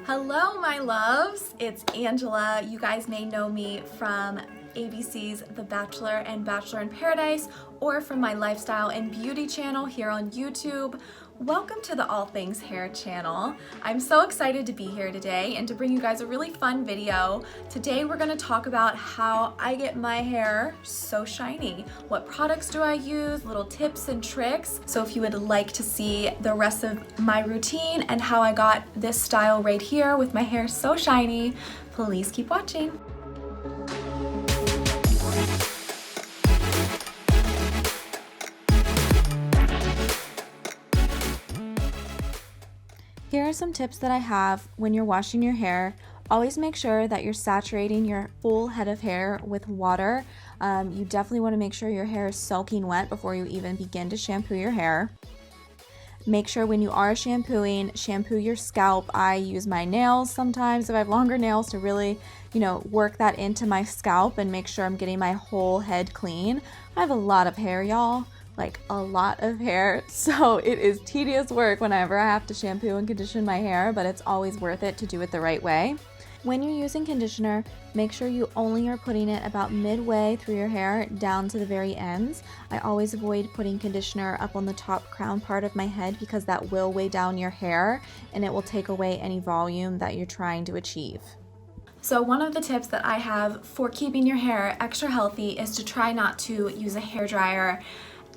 Hello, my loves. It's Angela. You guys may know me from ABC's The Bachelor and Bachelor in Paradise, or from my lifestyle and beauty channel here on YouTube. Welcome to the All Things Hair channel. I'm so excited to be here today and to bring you guys a really fun video. Today we're going to talk about how I get my hair so shiny. What products do I use, little tips and tricks. So if you would like to see the rest of my routine and how I got this style right here with my hair so shiny, please keep watching. Here are some tips that I have when you're washing your hair. Always make sure that you're saturating your full head of hair with water. You definitely want to make sure your hair is soaking wet before you even begin to shampoo your hair. Make sure when you are shampooing, shampoo your scalp. I use my nails sometimes if I have longer nails to really, work that into my scalp and make sure I'm getting my whole head clean. I have a lot of hair, y'all. Like a lot of hair, so it is tedious work whenever I have to shampoo and condition my hair, but it's always worth it to do it the right way. When you're using conditioner, make sure you only are putting it about midway through your hair down to the very ends. I always avoid putting conditioner up on the top crown part of my head because that will weigh down your hair and it will take away any volume that you're trying to achieve. So one of the tips that I have for keeping your hair extra healthy is to try not to use a hairdryer.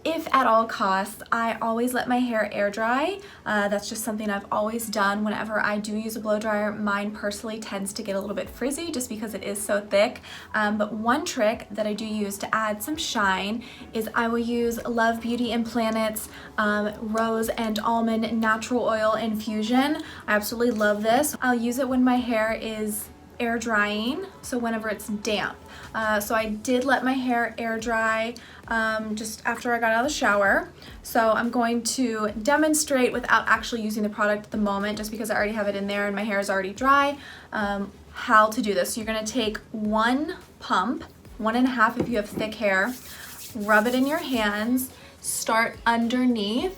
If at all costs, I always let my hair air dry. That's just something I've always done whenever I do use a blow dryer. Mine personally tends to get a little bit frizzy just because it is so thick. But one trick that I do use to add some shine is I will use Love Beauty and Planet's Rose and Almond Natural Oil Infusion. I absolutely love this. I'll use it when my hair is air drying, so whenever it's damp. So I did let my hair air dry just after I got out of the shower. So I'm going to demonstrate without actually using the product at the moment, just because I already have it in there and my hair is already dry, how to do this. So you're gonna take one pump, 1.5 if you have thick hair, rub it in your hands, start underneath,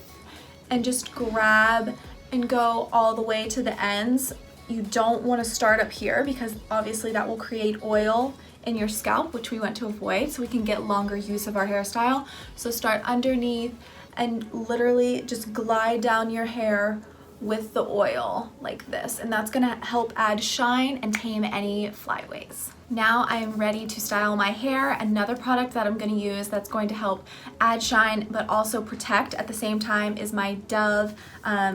and just grab and go all the way to the ends. You don't want to start up here because obviously that will create oil in your scalp, which we want to avoid so we can get longer use of our hairstyle. So start underneath and literally just glide down your hair with the oil like this, and that's gonna help add shine and tame any flyaways. Now I am ready to style my hair. Another product that I'm gonna use that's going to help add shine but also protect at the same time is my Dove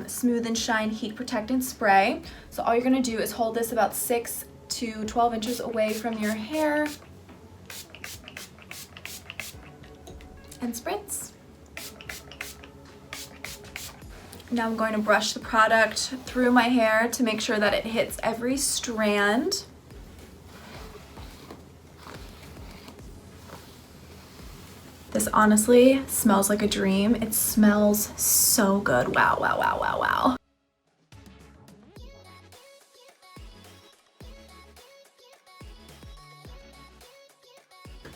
Smooth and Shine Heat Protectant Spray. So all you're gonna do is hold this about 6 to 12 inches away from your hair and spritz. Now I'm going to brush the product through my hair to make sure that it hits every strand. This honestly smells like a dream. It smells so good. Wow, wow, wow, wow, wow.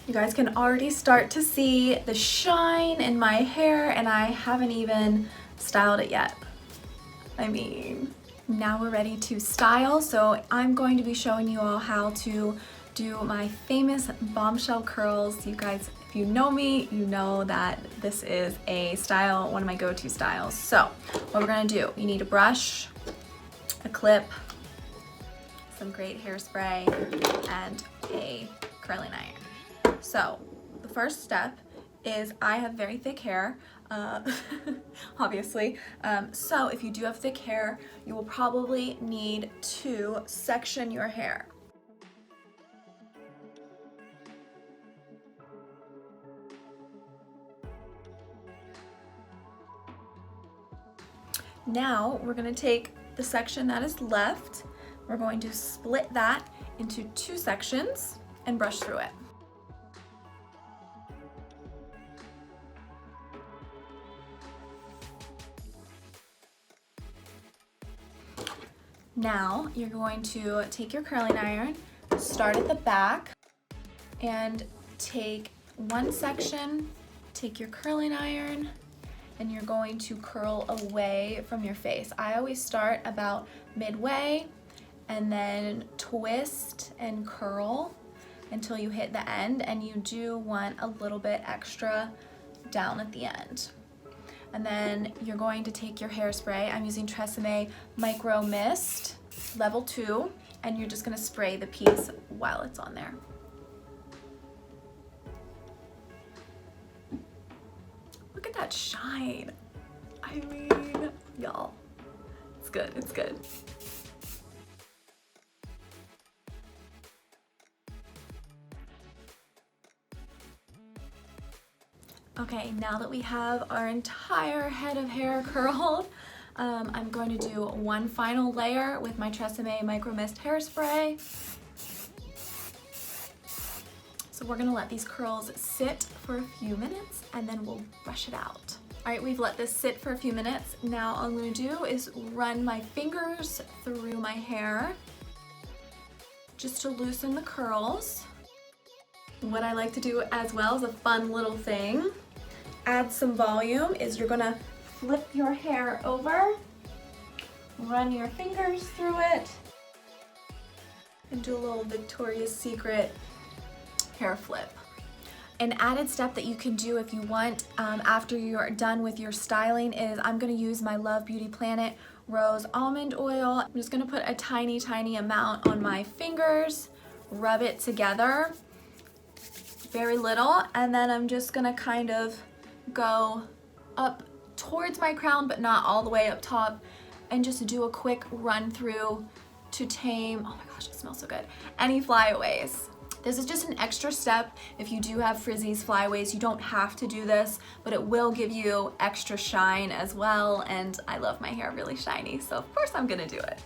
You guys can already start to see the shine in my hair, and I haven't even styled it yet. I mean, now we're ready to style. So I'm going to be showing you all how to do my famous bombshell curls. You guys, if you know me, you know that this is a style, one of my go-to styles. So what we're gonna do, you need a brush, a clip, some great hairspray, and a curling iron. So the first step is I have very thick hair, obviously. So if you do have thick hair, you will probably need to section your hair. Now we're gonna take the section that is left, we're going to split that into 2 sections and brush through it. Now you're going to take your curling iron, start at the back, and take one section, take your curling iron, and you're going to curl away from your face. I always start about midway and then twist and curl until you hit the end, and you do want a little bit extra down at the end. And then you're going to take your hairspray. I'm using Tresemme Micro Mist Level 2, and you're just gonna spray the piece while it's on there. Look at that shine. I mean, y'all, it's good, it's good. Okay, now that we have our entire head of hair curled, I'm going to do one final layer with my Tresemme Micro Mist Hairspray. So we're gonna let these curls sit for a few minutes and then we'll brush it out. All right, we've let this sit for a few minutes. Now all I'm gonna do is run my fingers through my hair just to loosen the curls. What I like to do as well as a fun little thing, add some volume, is you're gonna flip your hair over, run your fingers through it, and do a little Victoria's Secret hair flip. An added step that you can do if you want after you're done with your styling is I'm gonna use my Love Beauty Planet Rose Almond Oil. I'm just gonna put a tiny, tiny amount on my fingers, rub it together, very little, and then I'm just gonna kind of go up towards my crown but not all the way up top, and just do a quick run through to tame, oh my gosh, it smells so good, any flyaways. This is just an extra step. If you do have frizzies, flyaways, you don't have to do this, but it will give you extra shine as well, and I love my hair really shiny, so of course I'm gonna do it.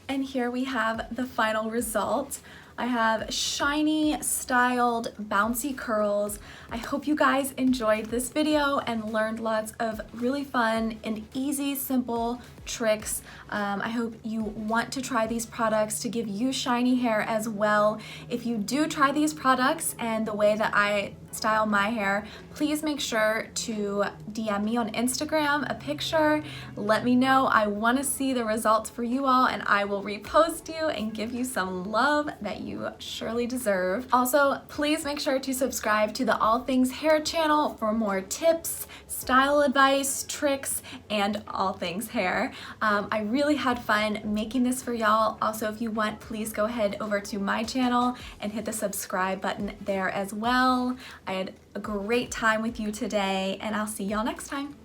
And here we have the final result. I have shiny, styled, bouncy curls. I hope you guys enjoyed this video and learned lots of really fun and easy, simple tricks. I hope you want to try these products to give you shiny hair as well. If you do try these products and the way that I style my hair, please make sure to DM me on Instagram a picture. Let me know. I want to see the results for you all, and I will repost you and give you some love that you surely deserve. Also, please make sure to subscribe to the All Things Hair channel for more tips, style advice, tricks, and all things hair. I really had fun making this for y'all. Also, if you want, please go ahead over to my channel and hit the subscribe button there as well. I had a great time with you today, and I'll see y'all next time.